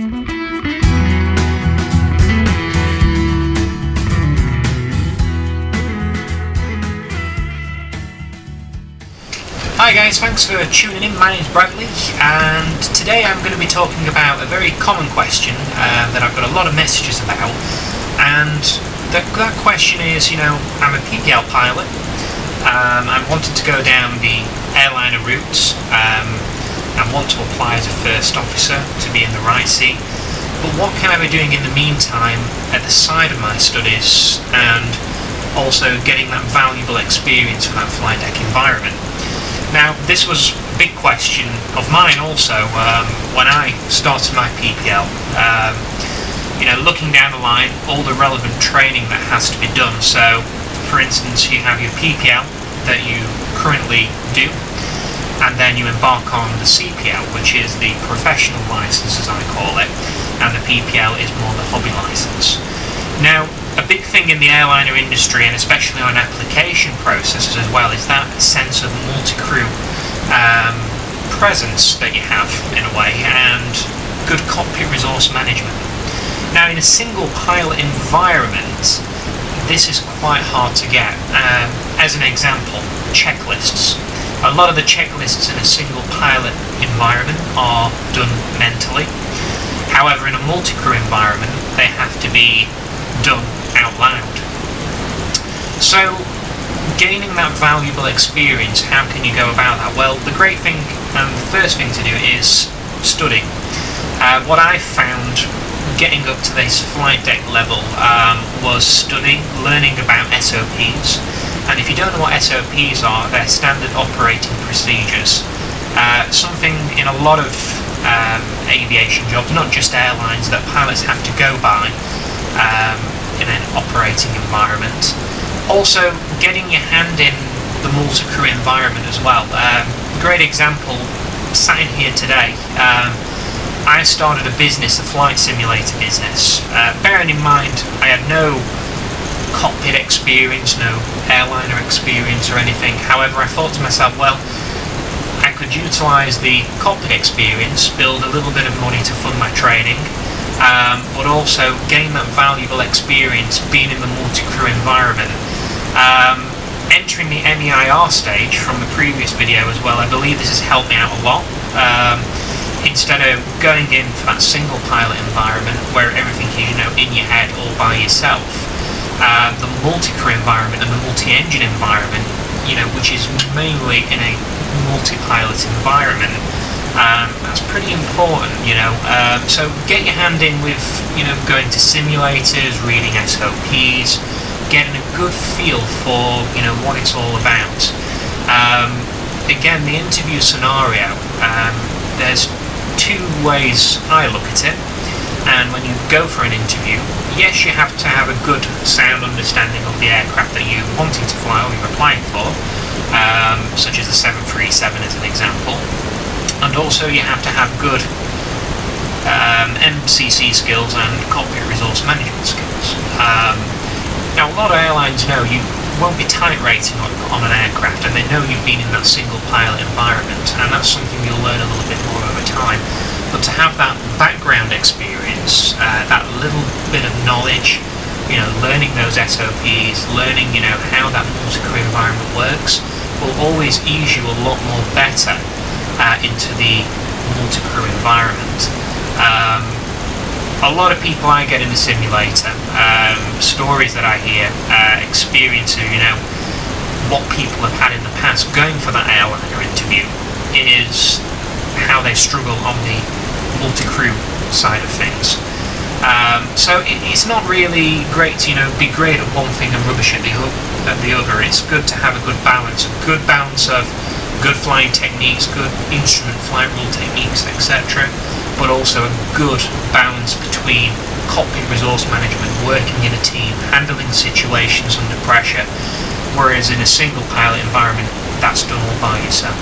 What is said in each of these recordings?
Hi guys, thanks for tuning in. My name's Bradley, and today I'm going to be talking about a very common question that I've got a lot of messages about. And that question is, I'm a PPL pilot. I'm wanting to go down the airliner route. I want to apply as a first officer to be in the right seat. But what can I be doing in the meantime at the side of my studies, and also getting that valuable experience for that flight deck environment? Now, this was a big question of mine also when I started my PPL. Looking down the line, all the relevant training that has to be done. So, for instance, you have your PPL that you currently do, and then you embark on the CPL, which is the professional license, as I call it, and the PPL is more the hobby license. Now, a big thing in the airliner industry, and especially on application processes as well, is that sense of multi-crew presence that you have, in a way, and good cockpit resource management. Now, in a single pilot environment, this is quite hard to get. As an example, checklists. A lot of the checklists in a single pilot environment are done mentally. However, in a multi-crew environment, they have to be done out loud. So, gaining that valuable experience, how can you go about that? Well, the great thing, and the first thing to do, is study. What I found getting up to this flight deck level was study, learning about SOPs. And if you don't know what SOPs are, they're standard operating procedures. Something in a lot of aviation jobs, not just airlines, that pilots have to go by in an operating environment. Also, getting your hand in the multi-crew environment as well. Great example, sat in here today. I started a business, a flight simulator business. Bearing in mind, I had no cockpit experience, no airliner experience or anything. However, I thought to myself, well, I could utilise the cockpit experience, build a little bit of money to fund my training, but also gain that valuable experience being in the multi-crew environment. Entering the MEIR stage from the previous video as well, I believe this has helped me out a lot. Instead of going in for that single pilot environment where everything is, in your head all by yourself, the multi-crew environment and the multi-engine environment, which is mainly in a multi-pilot environment, that's pretty important, so get your hand in with, going to simulators, reading SOPs, getting a good feel for, what it's all about. Again, the interview scenario, there's two ways I look at it. And when you go for an interview, yes, you have to have a good sound understanding of the aircraft that you're wanting to fly or you're applying for, such as the 737 as an example. And also you have to have good MCC skills and cockpit resource management skills. Now, a lot of airlines know you won't be type rating on an aircraft, and they know you've been in that single pilot environment, and that's something you'll learn a little bit more over time. But to have that background experience, that little bit of knowledge, learning those SOPs, learning, how that multi-crew environment works, will always ease you a lot more better into the multi-crew environment. A lot of people I get in the simulator, stories that I hear, experiences, what people have had in the past going for that airliner interview is how they struggle on the multi-crew side of things. So it's not really great to, be great at one thing and rubbish at the other. It's good to have a good balance of good flying techniques, good instrument flight rule techniques, etc., but also a good balance between cockpit resource management, working in a team, handling situations under pressure, whereas in a single pilot environment, that's done all by yourself.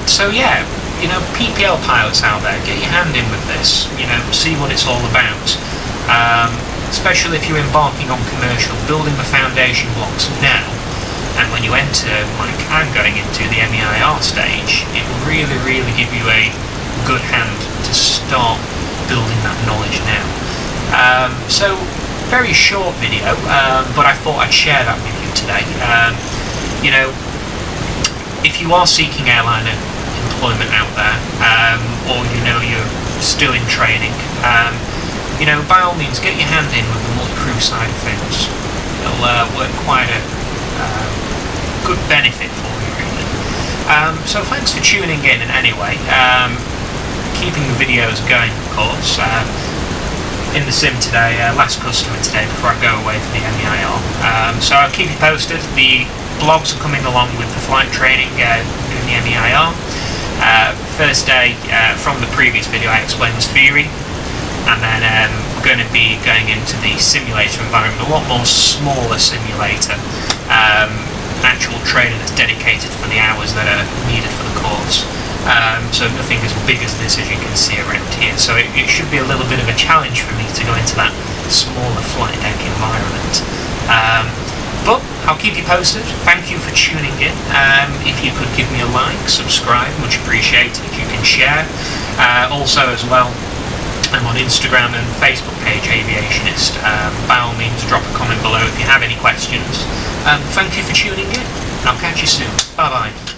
So yeah, PPL pilots out there, get your hand in with this, see what it's all about. Especially if you're embarking on commercial, building the foundation blocks now, and when you enter, like I'm going into the MEIR stage, it will really, really give you a good hand to start building that knowledge now. So very short video, but I thought I'd share that with you today. You know, if you are seeking airline employment out there, or you know you're still in training, you know, by all means get your hand in with the multi-crew side of things. It'll work quite a good benefit for you, really. So thanks for tuning in, and anyway, keeping the videos going, of course. In the sim today, last customer today before I go away for the MEIR. So I'll keep you posted. The blogs are coming along with the flight training, doing the MEIR. First day, from the previous video I explained was theory, and then we're going to be going into the simulator environment, a lot more smaller simulator, actual training that's dedicated for the hours that are needed for the course. So nothing as big as this, as you can see around here. So it should be a little bit of a challenge for me to go into that smaller flight deck environment. But I'll keep you posted. Thank you for tuning in. If you could give me a like, subscribe, much appreciated. You can share. Also as well, I'm on Instagram and Facebook page, Aviationist. By all means, drop a comment below if you have any questions. Thank you for tuning in. I'll catch you soon. Bye bye.